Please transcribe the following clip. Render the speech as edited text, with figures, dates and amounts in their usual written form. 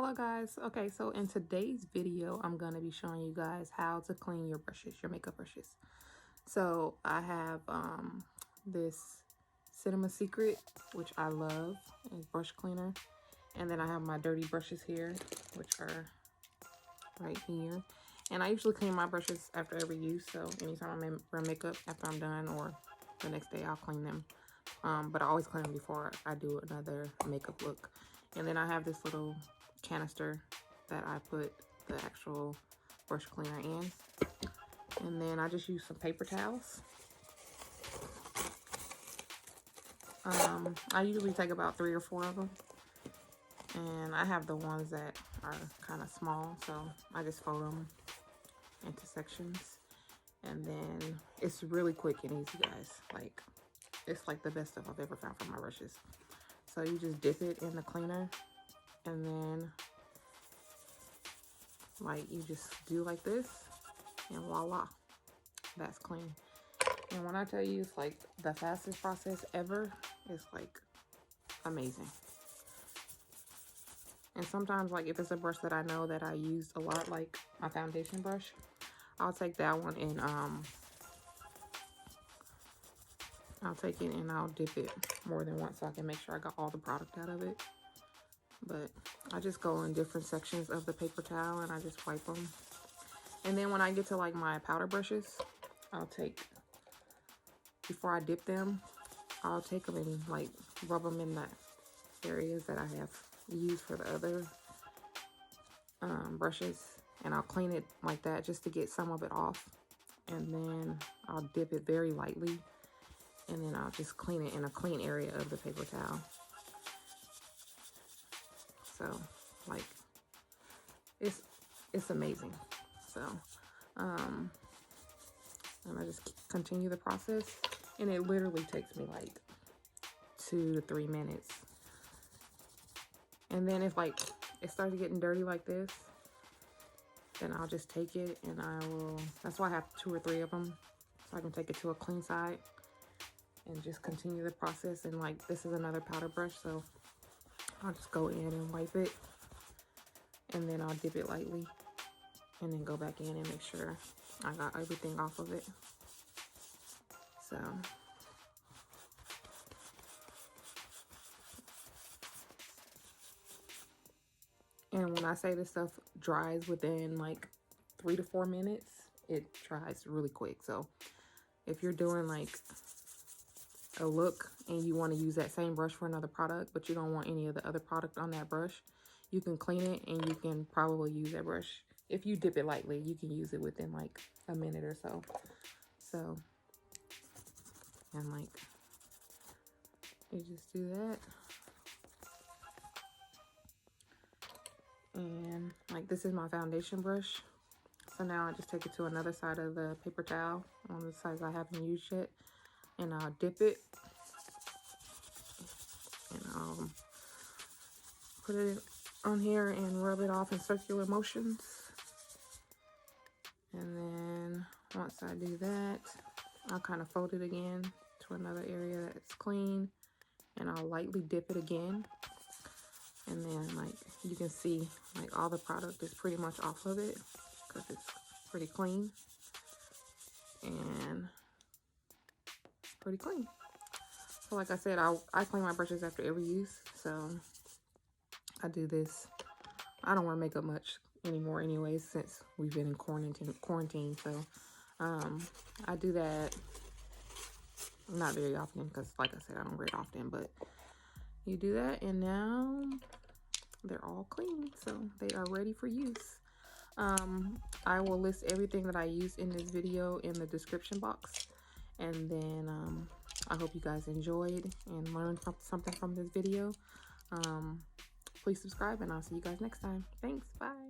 Hello guys. Okay, so in today's video I'm going to be showing you guys how to clean your brushes, your makeup brushes. So I have this Cinema Secret, which I love, is brush cleaner, and then I have my dirty brushes here, which are right here. And I usually clean my brushes after every use, so anytime I wear makeup after I'm done or the next day I'll clean them. But I always clean them before I do another makeup look. And then I have this little canister that I put the actual brush cleaner in. And then I just use some paper towels. I usually take about 3 or 4 of them. And I have the ones that are kind of small, so I just fold them into sections. And then it's really quick and easy, guys. Like, it's like the best stuff I've ever found for my brushes. So you just dip it in the cleaner and then like you just do like this and voila, that's clean. And when I tell you it's like the fastest process ever, it's like amazing. And sometimes, like if it's a brush that I know that I used a lot, like my foundation brush, I'll take that one and I'll take it and I'll dip it more than once so I can make sure I got all the product out of it. But I just go in different sections of the paper towel and I just wipe them. And then when I get to like my powder brushes, I'll take, before I dip them, I'll take them and like rub them in the areas that I have used for the other brushes. And I'll clean it like that just to get some of it off. And then I'll dip it very lightly. And then I'll just clean it in a clean area of the paper towel. So, like, it's amazing. So, and I just continue the process. And it literally takes me like 2 to 3 minutes. And then if like it starts getting dirty like this, then I'll just take it and I will, that's why I have 2 or 3 of them. So I can take it to a clean side and just continue the process. And like this is another powder brush, so I'll just go in and wipe it. And then I'll dip it lightly. And then go back in and make sure I got everything off of it. So. And when I say this stuff dries within like 3 to 4 minutes, it dries really quick. So if you're doing like a look and you want to use that same brush for another product, but you don't want any of the other product on that brush, you can clean it and you can probably use that brush. If you dip it lightly, you can use it within like a minute or so. So, and like, you just do that. And like this is my foundation brush. So now I just take it to another side of the paper towel on the sides I haven't used yet. And I'll dip it. And I'll put it on here and rub it off in circular motions. And then once I do that, I'll kind of fold it again to another area that's clean. And I'll lightly dip it again. And then like you can see like all the product is pretty much off of it because it's pretty clean and pretty clean. So like I said, I clean my brushes after every use. So I do this. I don't wear makeup much anymore anyways since we've been in quarantine. So I do that not very often because like I said, I don't wear it often, but you do that and now they're all clean, so they are ready for use. I will list everything that I use in this video in the description box. And then I hope you guys enjoyed and learned something from this video. Please subscribe and I'll see you guys next time. Thanks, bye.